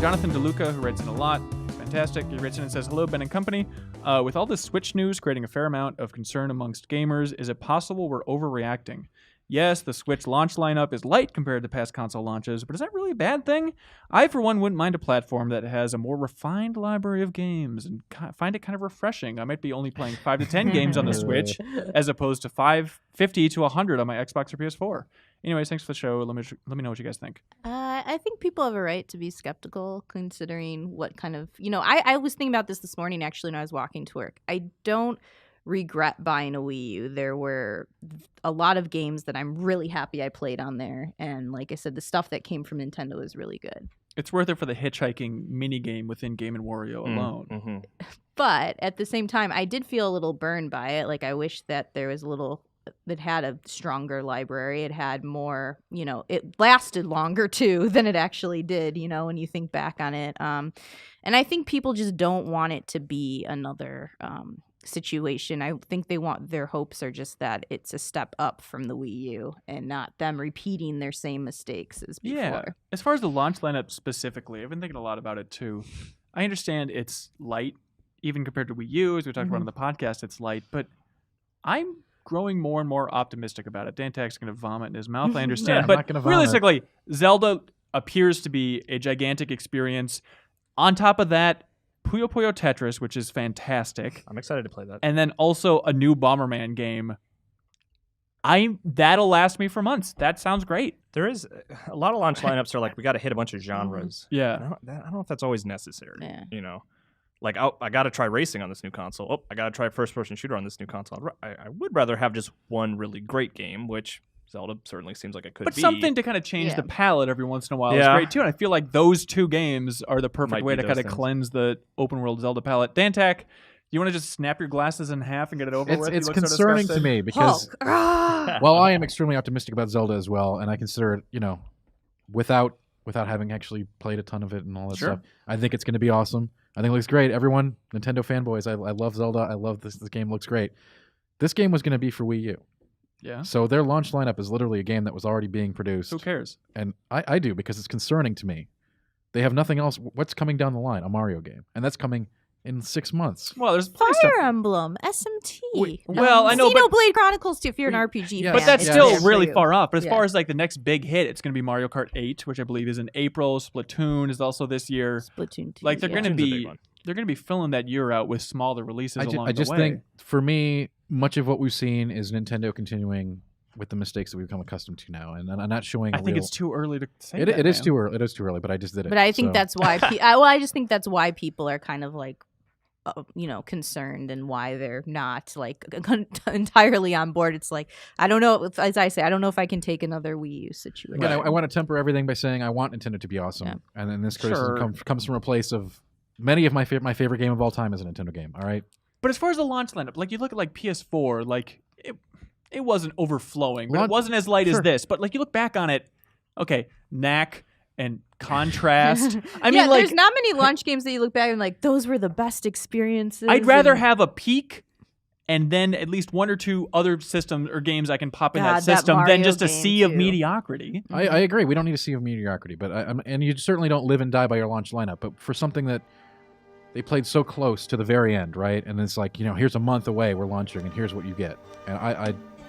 Jonathan DeLuca, who writes in a lot. Fantastic. He writes in and says, hello, Ben and company. With all this Switch news creating a fair amount of concern amongst gamers, is it possible we're overreacting? Yes, the Switch launch lineup is light compared to past console launches, but is that really a bad thing? I, for one, wouldn't mind a platform that has a more refined library of games and find it kind of refreshing. I might be only playing 5 to 10 games on the Switch as opposed to 50 to 100 on my Xbox or PS4. Anyways, thanks for the show. Let me know what you guys think. I think people have a right to be skeptical considering what kind of, I was thinking about this morning actually when I was walking to work. I don't regret buying a Wii U. There were a lot of games that I'm really happy I played on there. And like I said, the stuff that came from Nintendo is really good. It's worth it for the hitchhiking mini game within Game & Wario alone. Mm-hmm. But at the same time, I did feel a little burned by it. Like I wish that there was that had a stronger library. It had more, it lasted longer too than it actually did, when you think back on it. And I think people just don't want it to be another situation. I think their hopes are just that it's a step up from the Wii U and not them repeating their same mistakes as before. Yeah. As far as the launch lineup specifically, I've been thinking a lot about it too. I understand it's light, even compared to Wii U, as we talked about on the podcast, it's light, but I'm growing more and more optimistic about it. Dantak's going to vomit in his mouth, I understand. I'm not But gonna vomit. realistically, Zelda appears to be a gigantic experience. On top of that, Puyo Puyo Tetris, which is fantastic. I'm excited to play that. And then also a new Bomberman game. That'll last me for months. That sounds great. There is a lot of launch lineups are like, we got to hit a bunch of genres. Yeah. I don't know if that's always necessary. Yeah. Like, I got to try racing on this new console. Oh, I got to try first-person shooter on this new console. I would rather have just one really great game, which Zelda certainly seems like it could But be. something to kind of change the palette every once in a while is Yeah. great too. And I feel like those two games are the perfect Might way be to those kind of things. cleanse the open world Zelda palette. Dantak, you want to just snap your glasses in half and get it over with? It's You look so concerning to disgusted. me because Hulk. while I am extremely optimistic about Zelda as well, and I consider it, without having actually played a ton of it and all that Sure. stuff, I think it's going to be awesome. I think it looks great. Everyone, Nintendo fanboys, I love Zelda. I love this. This game looks great. This game was going to be for Wii U. Yeah. So their launch lineup is literally a game that was already being produced. Who cares? And I do, because it's concerning to me. They have nothing else. What's coming down the line? A Mario game. And that's coming in 6 months. Well, there's plenty of Fire stuff. Emblem, SMT. Well, I know, but- Xenoblade Chronicles too, if you're an RPG Yeah, fan. But that's it's still there for really you. far off. But as Yeah. far as like the next big hit, it's going to be Mario Kart 8, which I believe is in April. Splatoon is also this year. Splatoon 2. Like they're yeah. going to Splatoon's a big be one. filling that year out with smaller releases along I just the way. think, for me, much of what we've seen is Nintendo continuing with the mistakes that we've become accustomed to now, and I'm not showing. I think it's too early to say that. It is man. too early. It is too early, but I just did it. But I think so. that's why. I just think that's why people are kind of like, concerned, and why they're not like entirely on board. It's like, I don't know. As I say, I don't know if I can take another Wii U situation. Again, I want to temper everything by saying I want Nintendo to be awesome, Yeah. and then this criticism Sure. comes from a place of many of my favorite game of all time is a Nintendo game. All right, But as far as the launch lineup, like you look at like PS4, like it wasn't overflowing, but Launch- it wasn't as light Sure. as this. But like you look back on it, okay, Knack and Contrast. I yeah, mean, like there's not many launch games that you look back and like those were the best experiences. I'd rather and- have a peak and then at least one or two other systems or games I can pop in God, that system that than Mario just a game, sea of too. mediocrity. I agree. We don't need to see a mediocrity, but and you certainly don't live and die by your launch lineup. But for something that they played so close to the very end, right? And it's like, here's a month away, we're launching, and here's what you get. And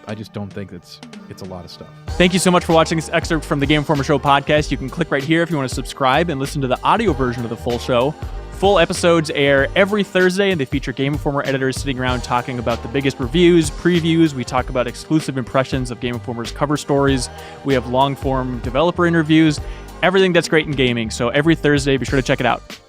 I just don't think it's a lot of stuff. Thank you so much for watching this excerpt from the Game Informer Show podcast. You can click right here if you want to subscribe and listen to the audio version of the full show. Full episodes air every Thursday, and they feature Game Informer editors sitting around talking about the biggest reviews, previews. We talk about exclusive impressions of Game Informer's cover stories. We have long-form developer interviews, everything that's great in gaming. So every Thursday, be sure to check it out.